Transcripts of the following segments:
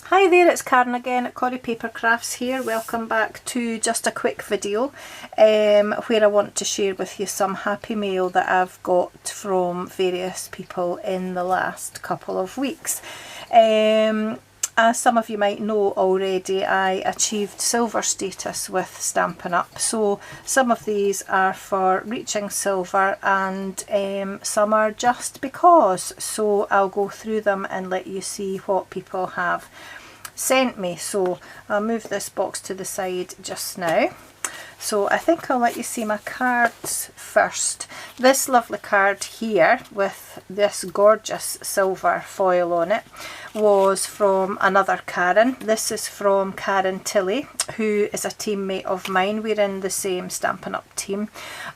Hi there, it's Karen again at Corrie Papercrafts here. Welcome back to just a quick video where I want to share with you some happy mail that I've got from various people in the last couple of weeks. As some of you might know already, I achieved silver status with Stampin Up. So some of these are for reaching silver and some are just because. So I'll go through them and let you see what people have sent me. So I'll move this box to the side just now. So I think I'll let you see my cards first. This lovely card here with this gorgeous silver foil on it was from another Karen. This is from Karen Tilley, who is a teammate of mine. We're in the same Stampin' Up team,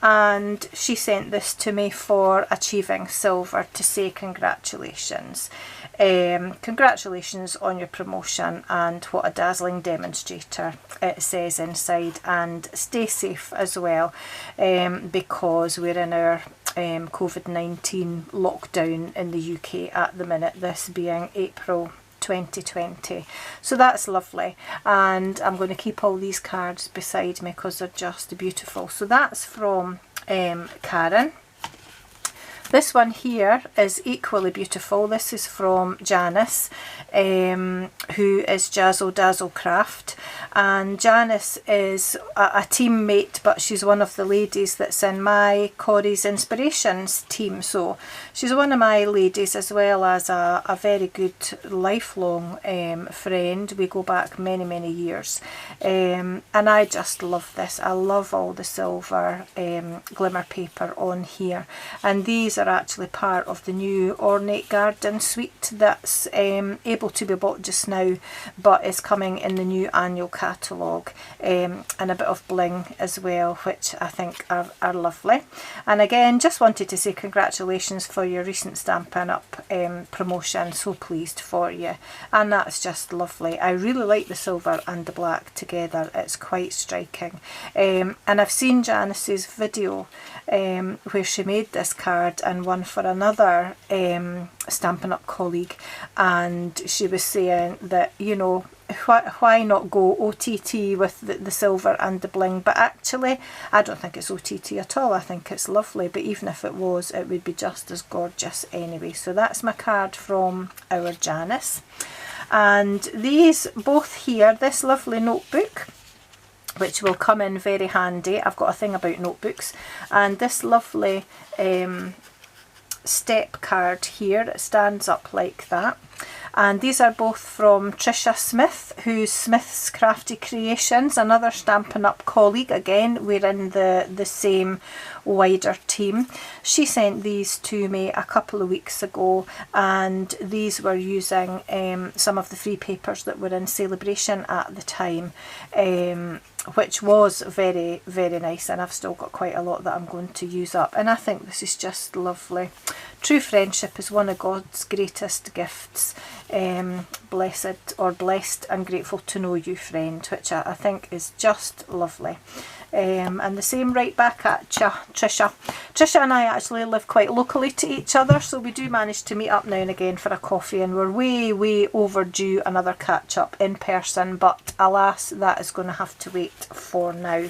and she sent this to me for achieving silver to say congratulations. Congratulations on your promotion, and what a dazzling demonstrator, it says inside, and stay safe as well, because we're in our COVID-19 lockdown in the UK at the minute, this being April 2020. So that's lovely, and I'm going to keep all these cards beside me because they're just beautiful. So that's from Karen. This one here is equally beautiful. This is from Janice, who is Jazzle Dazzle Craft, and Janice is a teammate, but she's one of the ladies that's in my Corrie's Inspirations team. So she's one of my ladies as well as a very good lifelong friend. We go back many years, and I just love this. I love all the silver glimmer paper on here, and these are actually part of the new Ornate Garden suite that's able to be bought just now, but is coming in the new annual catalogue, and a bit of bling as well, which I think are lovely. And again, just wanted to say congratulations for your recent Stampin' Up promotion. So pleased for you, and that's just lovely. I really like the silver and the black together, it's quite striking. And I've seen Janice's video where she made this card and one for another Stampin' Up colleague, and she was saying that, you know, why not go OTT with the silver and the bling, but actually I don't think it's OTT at all. I think it's lovely, but even if it was, it would be just as gorgeous anyway. So that's my card from our Janice. And these both here, this lovely notebook, which will come in very handy. I've got a thing about notebooks, and this lovely step card here, it stands up like that. And these are both from Trisha Smith, who's Smith's Crafty Creations, another Stampin' Up colleague. Again, we're in the same wider team. She sent these to me a couple of weeks ago, and these were using some of the free papers that were in celebration at the time, which was very nice, and I've still got quite a lot that I'm going to use up, and I think this is just lovely. True friendship is one of God's greatest gifts. Blessed and grateful to know you, friend, which I think is just lovely. And the same right back at Trisha. Trisha and I actually live quite locally to each other, so we do manage to meet up now and again for a coffee, and we're way overdue another catch up in person, but alas, that is going to have to wait for now,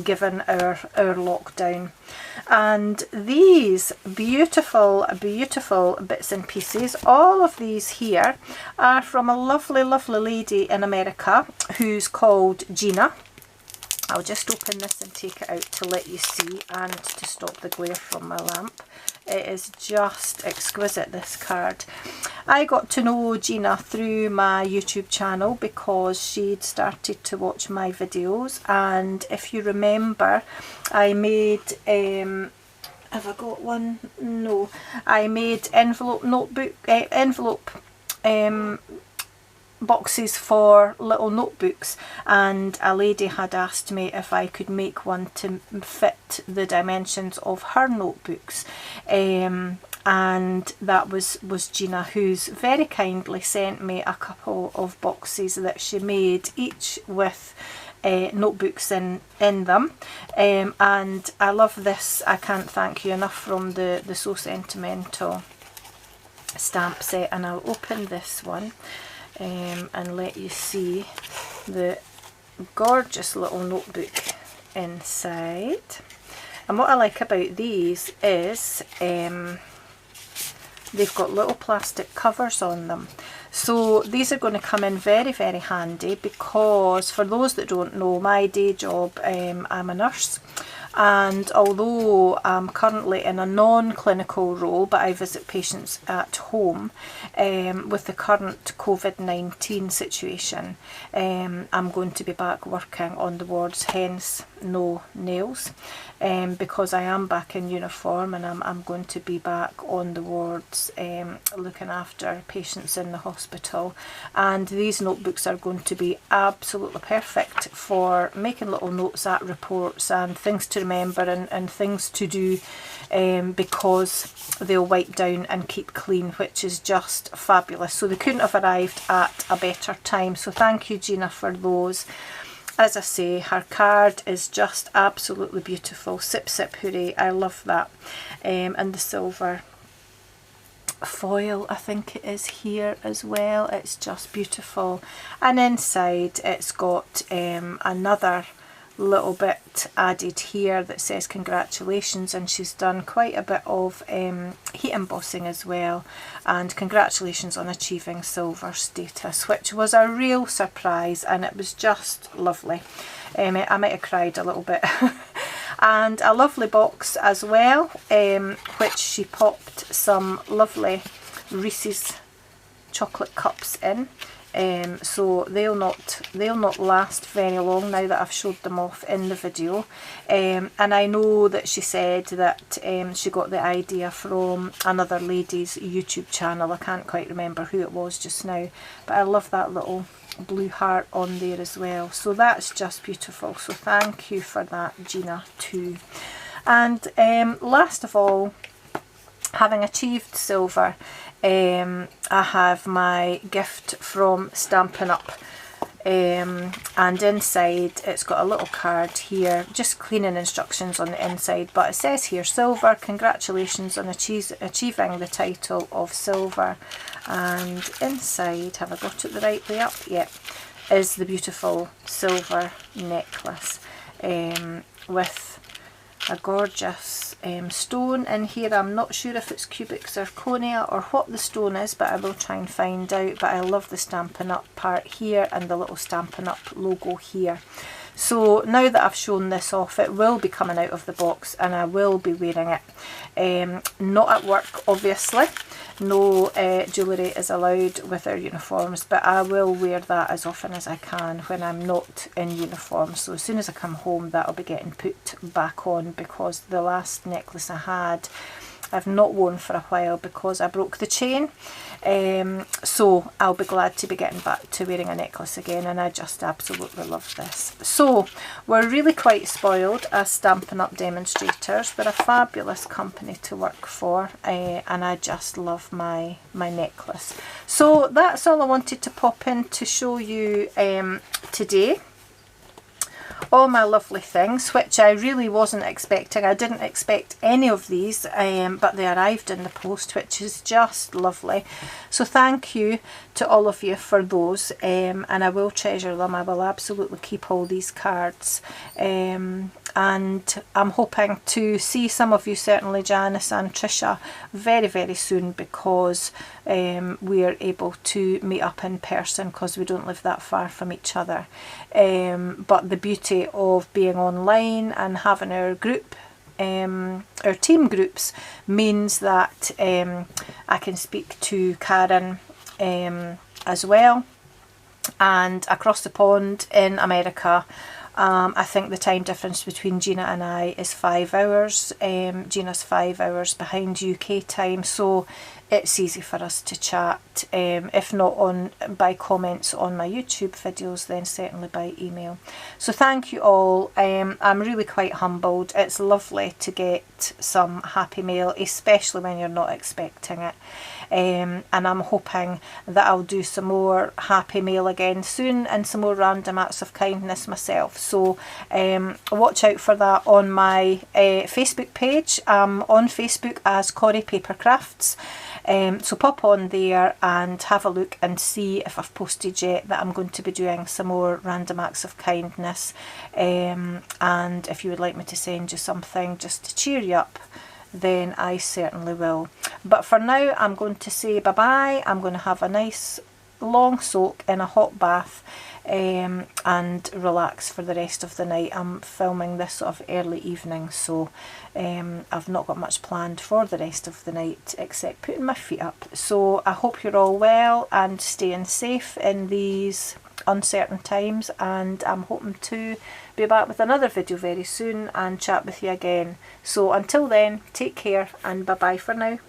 given our lockdown. And these beautiful bits and pieces, all of these here are from a lovely lady in America who's called Gina. I'll just open this and take it out to let you see, and to stop the glare from my lamp. It is just exquisite, this card. I got to know Gina through my YouTube channel because she'd started to watch my videos, and if you remember, I made have I got one? No. I made envelope boxes for little notebooks, and a lady had asked me if I could make one to fit the dimensions of her notebooks, and that was Gina, who's very kindly sent me a couple of boxes that she made, each with notebooks in them, and I love this. I can't thank you enough, from the So Sentimental stamp set. And I'll open this one. and let you see the gorgeous little notebook inside. And what I like about these is they've got little plastic covers on them. So these are going to come in very, very handy, because for those that don't know, my day job, I'm a nurse. And although I'm currently in a non-clinical role, but I visit patients at home, with the current COVID-19 situation, I'm going to be back working on the wards, hence no nails, because I am back in uniform, and I'm going to be back on the wards looking after patients in the hospital. And these notebooks are going to be absolutely perfect for making little notes at reports and things to remember and things to do, because they'll wipe down and keep clean, which is just fabulous. So they couldn't have arrived at a better time. So thank you, Gina, for those. As I say, her card is just absolutely beautiful. Sip sip hooray, I love that. And the silver foil, I think it is here as well. It's just beautiful. And inside it's got another little bit added here that says congratulations, and she's done quite a bit of heat embossing as well, and congratulations on achieving silver status, which was a real surprise, and it was just lovely. I might have cried a little bit. And a lovely box as well, which she popped some lovely Reese's chocolate cups in. So they'll not last very long now that I've showed them off in the video. And I know that she said that she got the idea from another lady's YouTube channel. I can't quite remember who it was just now, but I love that little blue heart on there as well. So that's just beautiful. So thank you for that, Gina, too. And last of all, having achieved silver, I have my gift from Stampin Up, and inside it's got a little card here, just cleaning instructions on the inside, but it says here, silver, congratulations on achieving the title of silver. And inside, have I got it the right way up? Yep, is the beautiful silver necklace with a gorgeous stone in here. I'm not sure if it's cubic zirconia or what the stone is, but I will try and find out. But I love the Stampin' Up part here and the little Stampin' Up logo here. So now that I've shown this off, it will be coming out of the box and I will be wearing it. Not at work, obviously. No jewellery is allowed with our uniforms, but I will wear that as often as I can when I'm not in uniform. So as soon as I come home, that'll be getting put back on, because the last necklace I had I've not worn for a while because I broke the chain. So I'll be glad to be getting back to wearing a necklace again, and I just absolutely love this. So we're really quite spoiled as Stampin' Up demonstrators. They're a fabulous company to work for, and I just love my necklace. So that's all I wanted to pop in to show you today. All my lovely things, which I really wasn't expecting. I didn't expect any of these, but they arrived in the post, which is just lovely. So thank you to all of you for those, and I will treasure them. I will absolutely keep all these cards, and I'm hoping to see some of you, certainly Janice and Trisha, very, very soon, because we are able to meet up in person because we don't live that far from each other. But the beauty of being online and having our group, our team groups, means that I can speak to Karen as well, and across the pond in America. I think the time difference between Gina and I is 5 hours. Gina's 5 hours behind UK time, so it's easy for us to chat, if not by comments on my YouTube videos, then certainly by email. So thank you all. I'm really quite humbled. It's lovely to get some happy mail, especially when you're not expecting it. And I'm hoping that I'll do some more happy mail again soon, and some more random acts of kindness myself. So watch out for that on my Facebook page. I'm on Facebook as Corrie Papercrafts. So pop on there and have a look and see if I've posted yet that I'm going to be doing some more random acts of kindness, and if you would like me to send you something just to cheer you up, then I certainly will. But for now, I'm going to say bye bye. I'm going to have a nice long soak in a hot bath, and relax for the rest of the night. I'm filming this sort of early evening, so I've not got much planned for the rest of the night except putting my feet up. So I hope you're all well and staying safe in these uncertain times, and I'm hoping to be back with another video very soon and chat with you again. So until then, take care and bye bye for now.